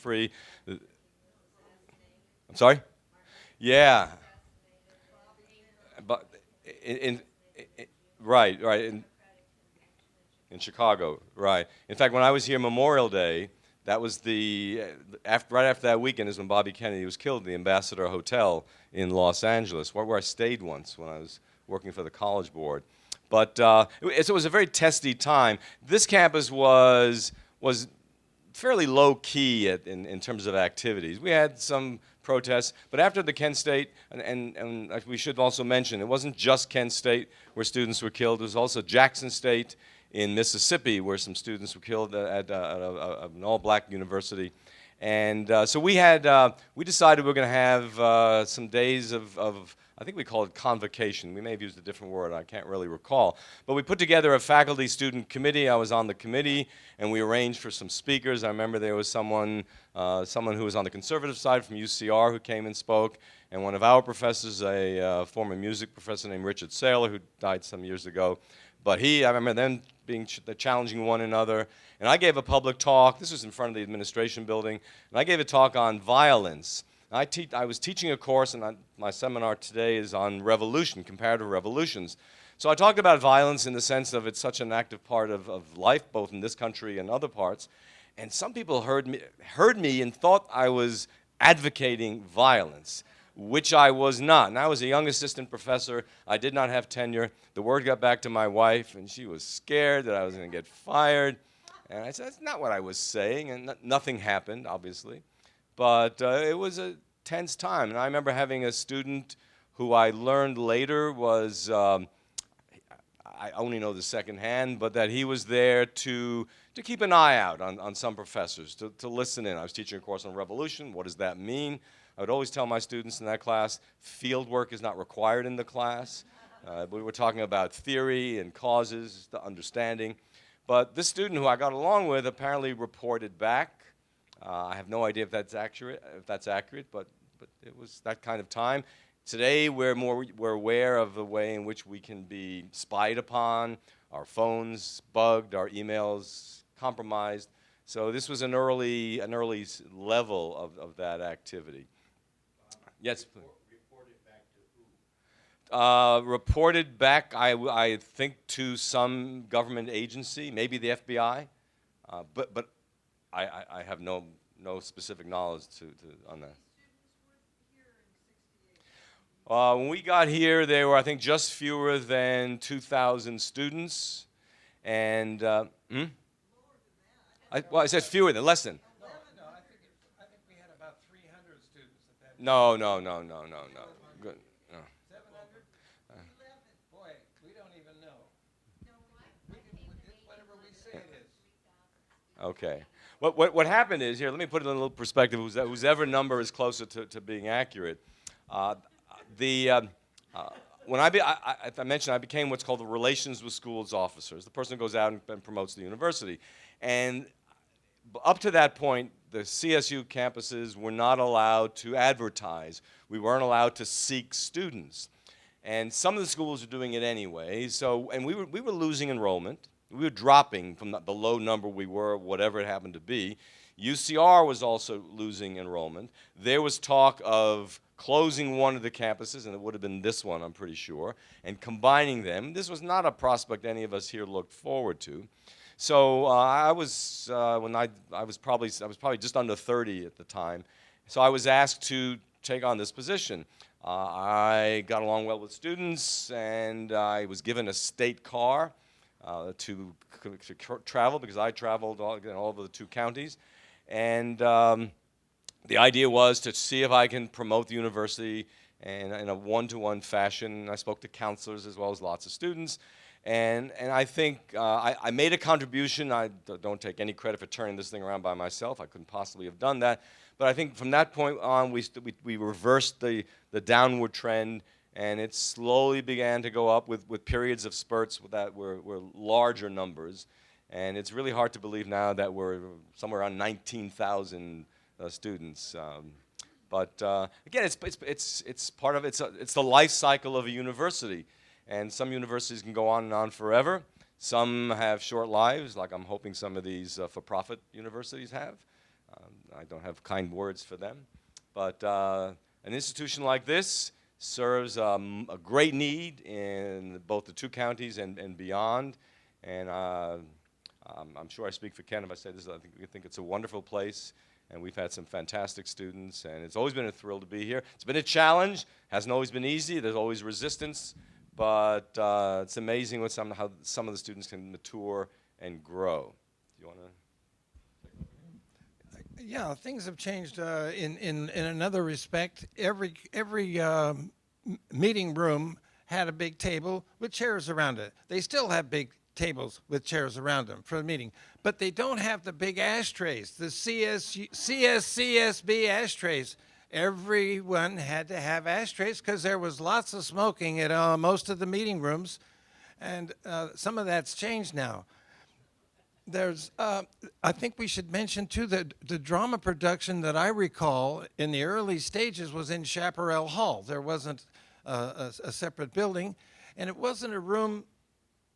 free. I'm sorry? Yeah. But right, right. In Chicago, right. In fact, when I was here Memorial Day, that was right after that weekend is when Bobby Kennedy was killed in the Ambassador Hotel in Los Angeles, where I stayed once when I was working for the College Board. But it was a very testy time. This campus was fairly low key in terms of activities. We had some protests, but after the Kent State, and we should also mention, it wasn't just Kent State where students were killed. It was also Jackson State in Mississippi where some students were killed at an all-black university. And so we decided we were going to have some days of I think we call it convocation. We may have used a different word. I can't really recall. But we put together a faculty-student committee. I was on the committee, and we arranged for some speakers. I remember there was someone who was on the conservative side from UCR who came and spoke, and one of our professors, a former music professor named Richard Saylor, who died some years ago. But I remember them challenging one another. And I gave a public talk. This was in front of the administration building. And I gave a talk on violence. I was teaching a course, and my seminar today is on revolution, comparative revolutions. So I talked about violence in the sense of it's such an active part of life, both in this country and other parts. And some people heard me and thought I was advocating violence, which I was not. And I was a young assistant professor. I did not have tenure. The word got back to my wife, and she was scared that I was going to get fired. And I said, that's not what I was saying, and nothing happened, obviously. But it was a tense time. And I remember having a student who I learned later was, I only know the second hand, but that he was there to keep an eye out on some professors, to listen in. I was teaching a course on revolution. What does that mean? I would always tell my students in that class, field work is not required in the class. We were talking about theory and causes, the understanding. But this student who I got along with apparently reported back. I have no idea if that's accurate, but it was that kind of time. Today, we're aware of the way in which we can be spied upon, our phones bugged, our emails compromised. So this was an early level of that activity. Yes, please. Reported back to who? Reported back, I think, to some government agency, maybe the FBI, but I have no specific knowledge on that. When we got here, there were, I think, just fewer than 2,000 students, and I said fewer than, less than. No, I think we had about 300 students at that time. No. Good. No. 700? Boy, we don't even know. Whatever we say it is. Okay. What happened is, here, let me put it in a little perspective, whosever number is closer to being accurate. When I mentioned, I became what's called the Relations with Schools Officers, the person who goes out and promotes the university. And up to that point, the CSU campuses were not allowed to advertise. We weren't allowed to seek students. And some of the schools were doing it anyway. And we were losing enrollment. We were dropping from the low number we were, whatever it happened to be. UCR was also losing enrollment. There was talk of closing one of the campuses, and it would have been this one, I'm pretty sure, and combining them. This was not a prospect any of us here looked forward to. So I was probably just under 30 at the time. So I was asked to take on this position. I got along well with students, and I was given a state car to travel, because I traveled all over the two counties. And the idea was to see if I can promote the university in a one-to-one fashion. I spoke to counselors as well as lots of students. And I think I made a contribution. I don't take any credit for turning this thing around by myself. I couldn't possibly have done that. But I think from that point on, we reversed the downward trend, and it slowly began to go up with periods of spurts that were larger numbers. And it's really hard to believe now that we're somewhere around 19,000 students. But again, it's part of it's the life cycle of a university. And some universities can go on and on forever. Some have short lives, like I'm hoping some of these for-profit universities have. I don't have kind words for them. But an institution like this serves a great need in both the two counties and beyond. And I'm sure I speak for Ken if I say this. I think we think it's a wonderful place, and we've had some fantastic students, and it's always been a thrill to be here. It's been a challenge. Hasn't always been easy. There's always resistance, but it's amazing how some of the students can mature and grow. Do you want to? Yeah, things have changed in another respect. Every meeting room had a big table with chairs around it. They still have big tables with chairs around them for the meeting, but they don't have the big ashtrays, the CSUSB ashtrays. Everyone had to have ashtrays because there was lots of smoking at most of the meeting rooms, and some of that's changed now. There's, I think we should mention too that the drama production that I recall in the early stages was in Chaparral Hall. There wasn't a separate building, and it wasn't a room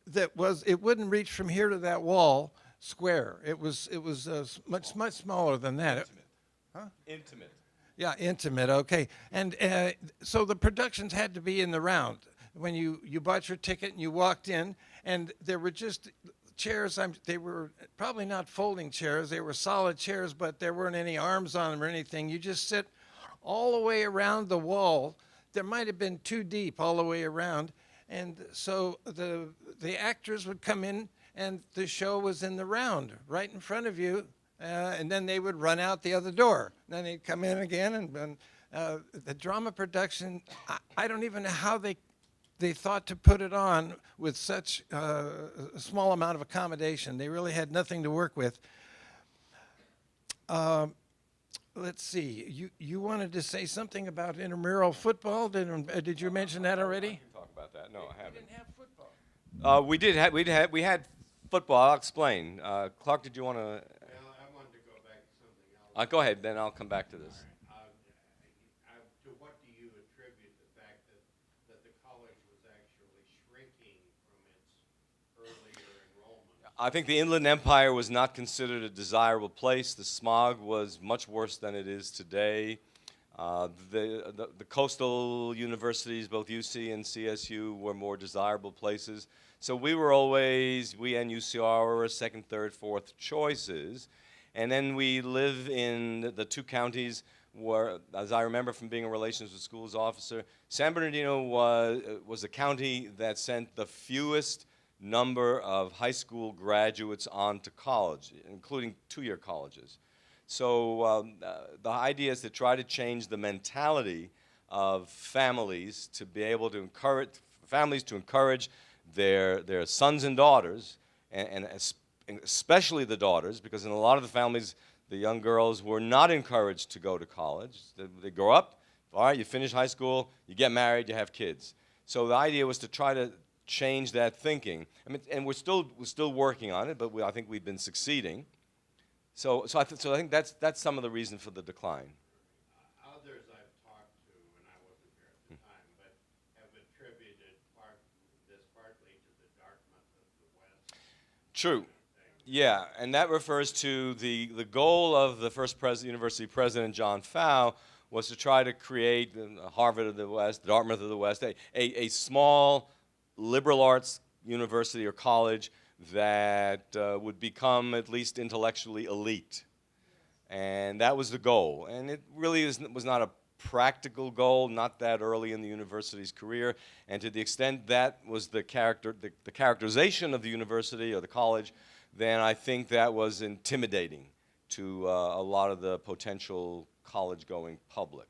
that was, it wouldn't reach from here to that wall square. It was much smaller than that. Intimate. Huh? Intimate. Yeah, intimate, okay. And so the productions had to be in the round. When you bought your ticket and you walked in, and there were just chairs, they were probably not folding chairs, they were solid chairs, but there weren't any arms on them or anything. You just sit all the way around the wall. There might have been 2 deep all the way around. And so the actors would come in, and the show was in the round, right in front of you, and then they would run out the other door. Then they'd come in again, and the drama production, I don't even know how they thought to put it on with such a small amount of accommodation. They really had nothing to work with. Let's see. You wanted to say something about intramural football? Did you mention that already? I can talk about that. No, I haven't. We didn't have football. We had football. I'll explain. Clark, did you want to? Well, I wanted to go back to something else. Go ahead. Then I'll come back to this. To what do you attribute the fact that the college was actually shrinking from its earlier enrollment? I think the Inland Empire was not considered a desirable place. The smog was much worse than it is today. The coastal universities, both UC and CSU, were more desirable places. So we and UCR were second, third, fourth choices. And then we live in the two counties where, as I remember from being a relations with schools officer, San Bernardino was a county that sent the fewest number of high school graduates on to college, including 2-year colleges. So the idea is to try to change the mentality of families to be able to encourage their sons and daughters, and especially the daughters, because in a lot of the families, the young girls were not encouraged to go to college. They grow up, all right, you finish high school, you get married, you have kids. So the idea was to try to change that thinking. I mean, and we're still working on it, but I think we've been succeeding. So I think that's some of the reason for the decline. Others I've talked to, and I wasn't here at the time, but have attributed this partly to the Dartmouth of the West. True. Yeah, and that refers to the goal of the first university president, John Fow, was to try to create Harvard of the West, Dartmouth of the West, a small liberal arts university or college that would become at least intellectually elite. And that was the goal. And it really was not a practical goal, not that early in the university's career. And to the extent that was the characterization of the university or the college, then I think that was intimidating to a lot of the potential college-going public.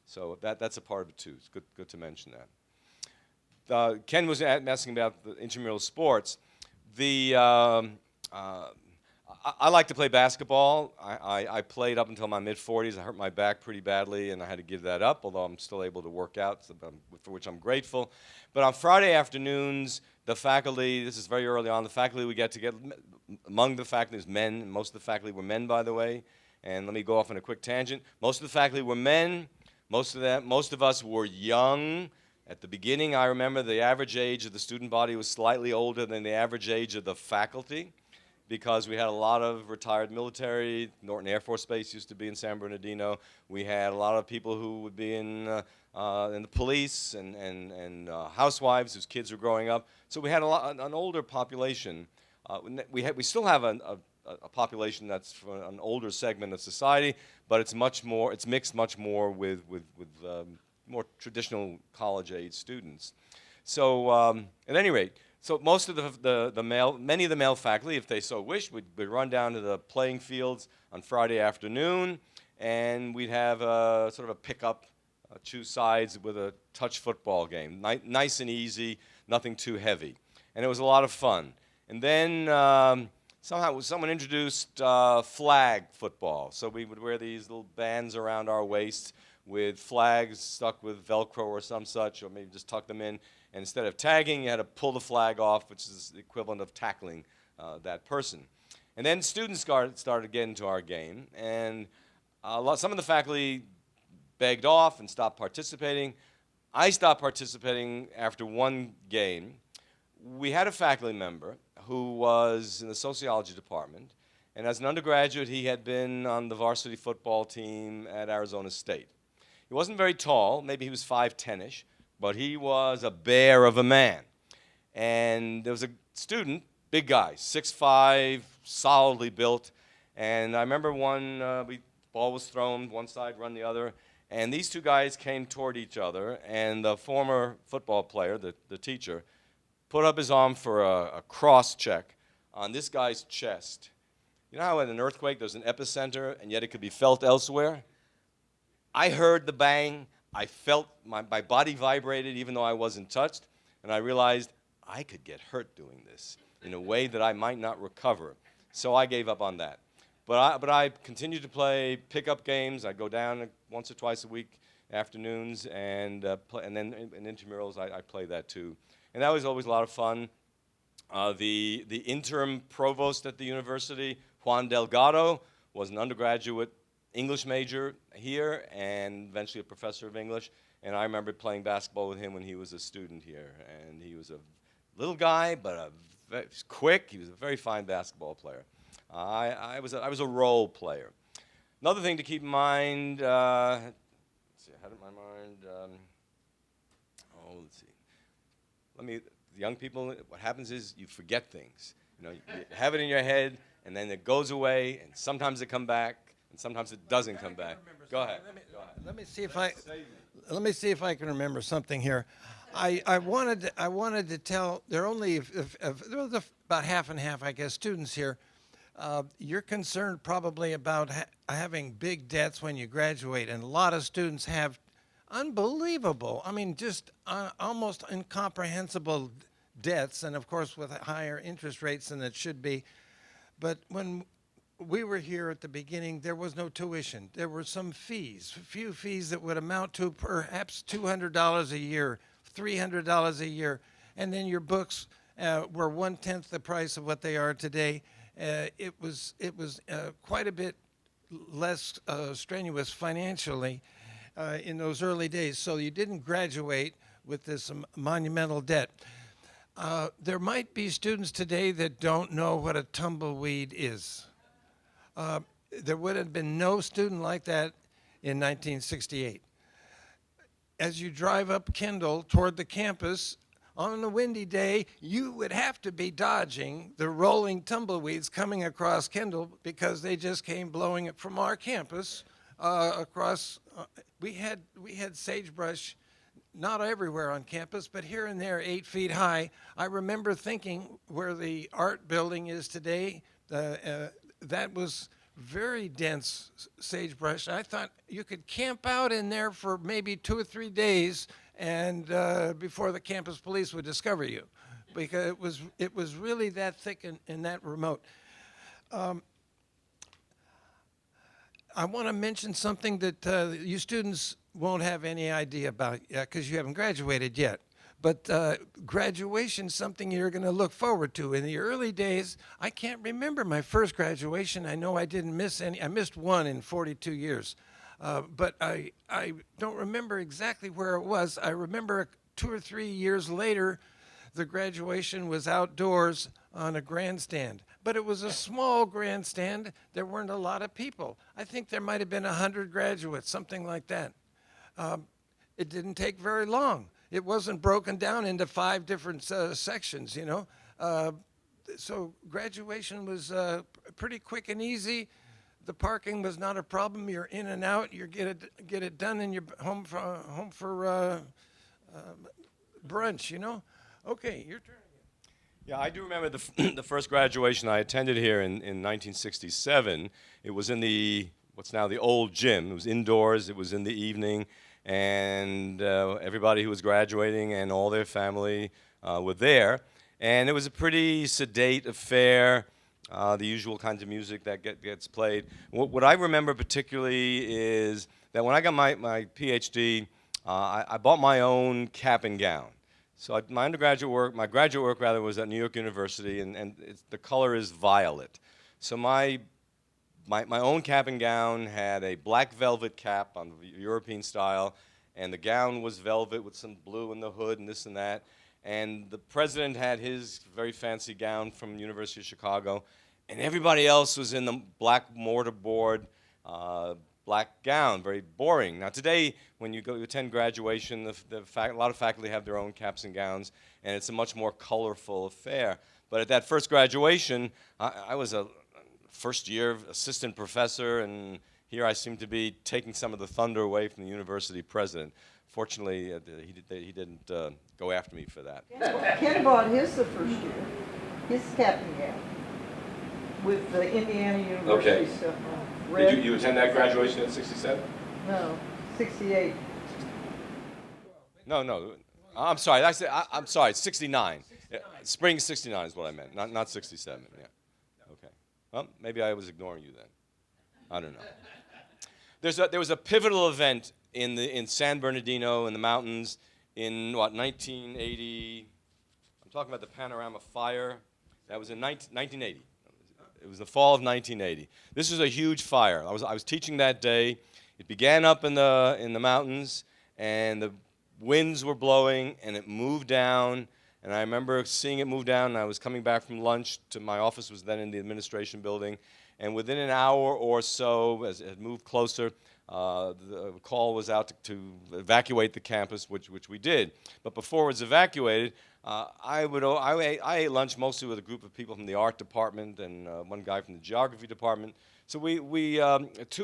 So that's a part of it too. It's good to mention that. Ken was asking about the intramural sports. I like to play basketball. I played up until my mid-40s. I hurt my back pretty badly, and I had to give that up, although I'm still able to work out, for which I'm grateful. But on Friday afternoons, the faculty, this is very early on, the faculty we get together, among the faculty is men. Most of the faculty were men, by the way. And let me go off on a quick tangent. Most of the faculty were men. Most of us were young. At the beginning, I remember the average age of the student body was slightly older than the average age of the faculty, because we had a lot of retired military. Norton Air Force Base used to be in San Bernardino. We had a lot of people who would be in the police and housewives whose kids were growing up. So we had an older population. We still have a population that's from an older segment of society, but it's mixed much more with more traditional college-age students. So at any rate, so most of many of the male faculty, if they so wished, would run down to the playing fields on Friday afternoon, and we'd have sort of a pickup, choose sides with a touch football game. Nice and easy, nothing too heavy. And it was a lot of fun. And then someone introduced flag football. So we would wear these little bands around our waists with flags stuck with Velcro or some such, or maybe just tuck them in. And instead of tagging, you had to pull the flag off, which is the equivalent of tackling that person. And then students started getting into our game, and some of the faculty begged off and stopped participating. I stopped participating after one game. We had a faculty member who was in the sociology department, and as an undergraduate, he had been on the varsity football team at Arizona State. He wasn't very tall, maybe he was 5'10"-ish, but he was a bear of a man. And there was a student, big guy, 6'5", solidly built, and I remember ball was thrown, one side run the other, and these two guys came toward each other, and the former football player, the teacher, put up his arm for a cross check on this guy's chest. You know how in an earthquake there's an epicenter, and yet it could be felt elsewhere? I heard the bang. I felt my body vibrated even though I wasn't touched, and I realized I could get hurt doing this in a way that I might not recover. So I gave up on that. But I continued to play pickup games. I'd go down once or twice a week afternoons, and then in intramurals I play that too. And that was always a lot of fun. The interim provost at the university, Juan Delgado, was an undergraduate English major here and eventually a professor of English. And I remember playing basketball with him when he was a student here. And he was a little guy, but quick. He was a very fine basketball player. I was a role player. Another thing to keep in mind, let's see, I had it in my mind. Let's see. Young people, what happens is you forget things. You have it in your head, and then it goes away, and sometimes it comes back, and sometimes it doesn't come back. Go ahead. Let me see if I can remember something here. I wanted to tell. There are only there was about half and half, I guess, students here. You're concerned probably about having big debts when you graduate, and a lot of students have unbelievable, just almost incomprehensible debts, and of course with higher interest rates than it should be. But when we were here at the beginning, there was no tuition. There were some fees, a few fees that would amount to perhaps $200 a year, $300 a year, and then your books were 1/10 the price of what they are today. It was quite a bit less strenuous financially in those early days. So you didn't graduate with this monumental debt. There might be students today that don't know what a tumbleweed is. There would have been no student like that in 1968. As you drive up Kendall toward the campus, on a windy day, you would have to be dodging the rolling tumbleweeds coming across Kendall because they just came blowing it from our campus across. We had sagebrush, not everywhere on campus, but here and there, 8 feet high. I remember thinking where the art building is today, that was very dense sagebrush. I thought you could camp out in there for maybe 2 or 3 days and before the campus police would discover you, because it was really that thick and that remote. I want to mention something that you students won't have any idea about because you haven't graduated yet. But graduation is something you're going to look forward to. In the early days, I can't remember my first graduation. I know I didn't miss any. I missed one in 42 years. But I don't remember exactly where it was. I remember 2 or 3 years later, the graduation was outdoors on a grandstand. but it was a small grandstand. There weren't a lot of people. I think there might have been 100 graduates, something like that. It didn't take very long. It wasn't broken down into 5 different sections, you know. So graduation was pretty quick and easy. The parking was not a problem. You're in and out. You get it done, and you're home for brunch, you know. Okay, your turn. Yeah, I do remember the first graduation I attended here in 1967. It was in what's now the old gym. It was indoors. It was in the evening, and everybody who was graduating and all their family were there. And it was a pretty sedate affair, the usual kinds of music that gets played. What I remember particularly is that when I got my Ph.D., I bought my own cap and gown. So my graduate work rather, was at New York University, and the color is violet. So my own cap and gown had a black velvet cap on the European style, and the gown was velvet with some blue in the hood and this and that. And the president had his very fancy gown from University of Chicago, and everybody else was in the black mortarboard black gown, very boring. Now today, when you go to attend graduation, a lot of faculty have their own caps and gowns, and it's a much more colorful affair. But at that first graduation, I was a first-year assistant professor, and here I seem to be taking some of the thunder away from the university president. Fortunately, he didn't go after me for that. Ken bought his the first year, his cap and gown, with the Indiana University stuff on. Did you attend that graduation at 67? No, 68. No. I'm sorry. I'm sorry. 69. Spring 69 is what I meant, not 67. Yeah. Okay. Well, maybe I was ignoring you then. I don't know. There was a pivotal event in San Bernardino in the mountains in 1980. I'm talking about the Panorama Fire. That was in 1980. It was the fall of 1980. This was a huge fire. I was teaching that day. It began up in the mountains, and the winds were blowing, and it moved down. And I remember seeing it move down, and I was coming back from lunch to my office was then in the administration building. And within an hour or so, as it moved closer, the call was out to evacuate the campus, which we did. But before it was evacuated, I ate lunch mostly with a group of people from the art department and one guy from the geography department. So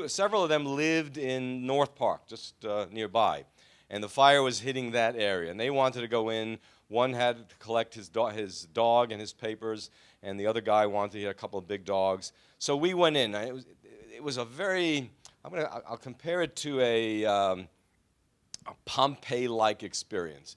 several of them lived in North Park, just nearby, and the fire was hitting that area, and they wanted to go in. One had to collect his dog and his papers, and the other guy wanted a couple of big dogs. So we went in. It was a very I'll compare it to a Pompeii-like experience.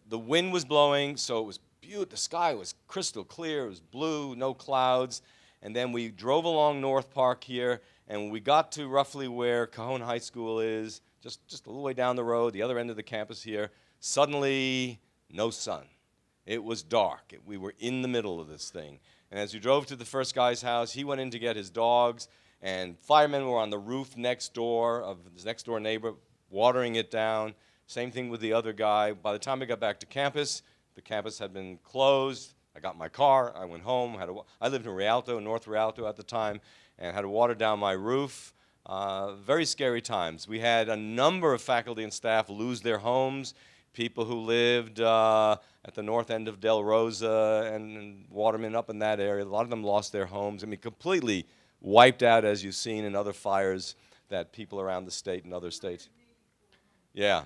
The wind was blowing, so it was beautiful. The sky was crystal clear. It was blue, no clouds. And then we drove along North Park here, and when we got to roughly where Cajon High School is, just a little way down the road, the other end of the campus here, suddenly no sun. It was dark. We were in the middle of this thing. And as we drove to the first guy's house, he went in to get his dogs, and firemen were on the roof next door of his next door neighbor, watering it down. Same thing with the other guy. By the time we got back to campus, the campus had been closed. I got my car. I went home. I lived in Rialto, North Rialto at the time, and had to water down my roof. Very scary times. We had a number of faculty and staff lose their homes. People who lived at the north end of Del Rosa and Waterman up in that area, a lot of them lost their homes. I mean, completely wiped out, as you've seen in other fires that people around the state and other states. Yeah.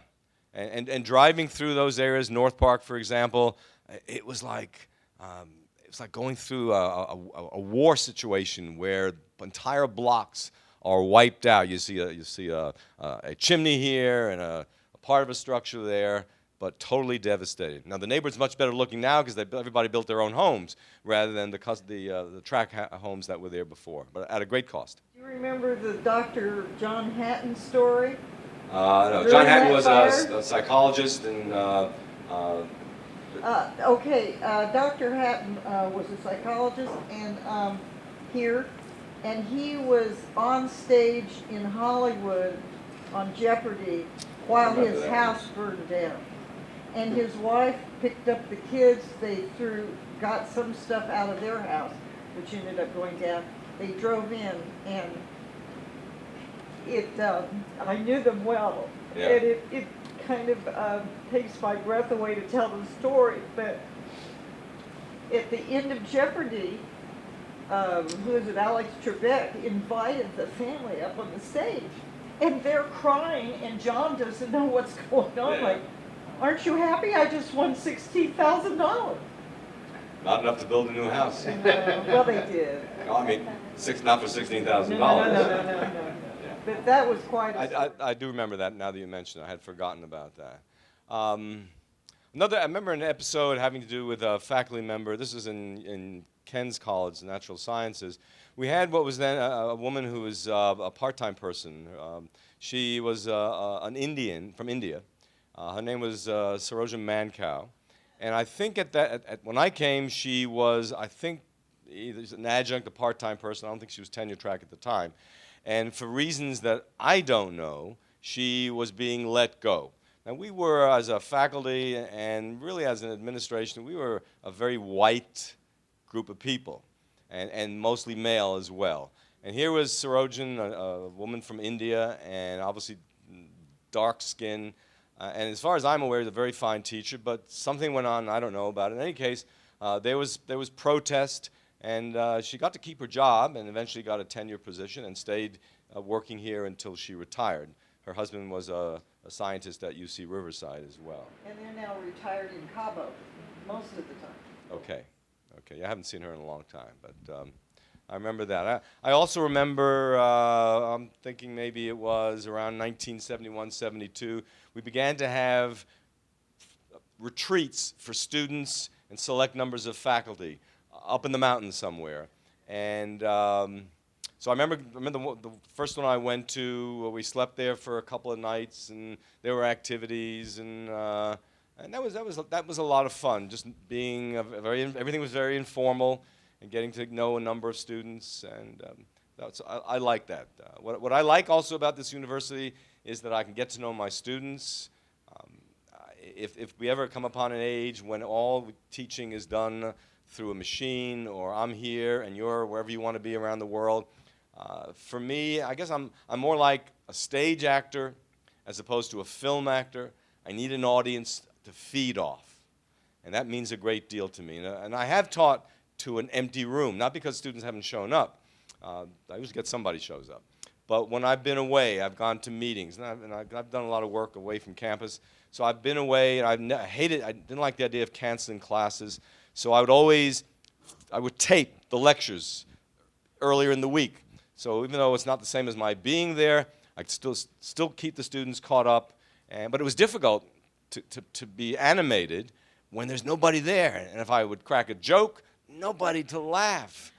And driving through those areas, North Park, for example, it was like going through a war situation where entire blocks are wiped out. You see a chimney here and a part of a structure there, but totally devastated. Now the neighborhood's much better looking now because everybody built their own homes rather than the tract homes that were there before, but at a great cost. Do you remember the Dr. John Hatton story? No, John Hatton was a psychologist and. Dr. Hatton was a psychologist and here, and he was on stage in Hollywood on Jeopardy while his house burned down. And his wife picked up the kids. They got some stuff out of their house, which ended up going down. They drove in, and I knew them well, Yeah. and it kind of takes my breath away to tell the story, but at the end of Jeopardy, who is it, Alex Trebek, invited the family up on the stage, and they're crying, and John doesn't know what's going on, Yeah. like, aren't you happy? I just won $16,000. Not enough to build a new house. Well, they did. No, I mean, not for $16,000. No. But that was quite a I do remember that now that you mention it. I had forgotten about that. I remember an episode having to do with a faculty member. This was in Ken's College, Natural Sciences. We had what was then a woman who was a part-time person. She was an Indian from India. Her name was Saroja Mancow. And I think when I came, she was, I think, either an adjunct, a part-time person. I don't think she was tenure track at the time. And for reasons that I don't know, she was being let go. Now, we were, as a faculty and really as an administration, we were a very white group of people, and mostly male as well. And here was Sarojan, a woman from India, and obviously dark skin. And as far as I'm aware, is a very fine teacher, but something went on, I don't know about it. In any case, there was protest, and she got to keep her job and eventually got a tenure position and stayed working here until she retired. Her husband was a scientist at UC Riverside as well. And they're now retired in Cabo, most of the time. Okay. I haven't seen her in a long time, but I remember that. I also remember, I'm thinking maybe it was around 1971, 72, we began to have retreats for students and select numbers of faculty up in the mountains somewhere. And so I remember the first one I went to, we slept there for a couple of nights, and there were activities, and that was a lot of fun. Just being everything was very informal, and getting to know a number of students, and I like that. What I like also about this university is that I can get to know my students. If we ever come upon an age when all teaching is done through a machine, or I'm here and you're wherever you want to be around the world, for me, I guess I'm more like a stage actor as opposed to a film actor. I need an audience to feed off, and that means a great deal to me. And I have taught to an empty room, not because students haven't shown up. I usually get somebody shows up. But when I've been away, I've gone to meetings, and I've done a lot of work away from campus. So I've been away, and I didn't like the idea of canceling classes. So I would tape the lectures earlier in the week. So even though it's not the same as my being there, I could still keep the students caught up. But it was difficult to be animated when there's nobody there. And if I would crack a joke, nobody to laugh.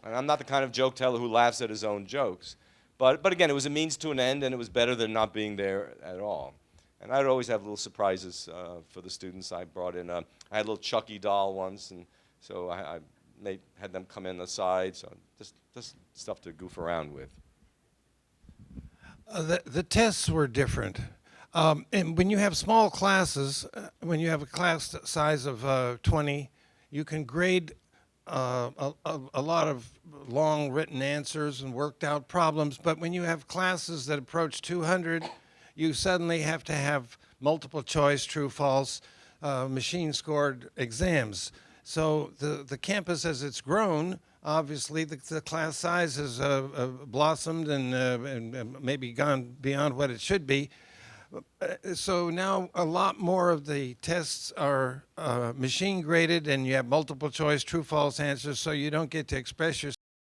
And I'm not the kind of joke teller who laughs at his own jokes. But again, it was a means to an end, and it was better than not being there at all. And I'd always have little surprises for the students. I brought in I had a little Chucky doll once, and so I had them come in the side. So just stuff to goof around with. The tests were different. And when you have small classes, when you have a class size of 20, you can grade a lot of long written answers and worked out problems. But when you have classes that approach 200, you suddenly have to have multiple choice, true, false, machine scored exams. So the campus, as it's grown, obviously the class size has blossomed and maybe gone beyond what it should be. So now a lot more of the tests are machine graded, and you have multiple choice, true, false answers, so you don't get to express yourself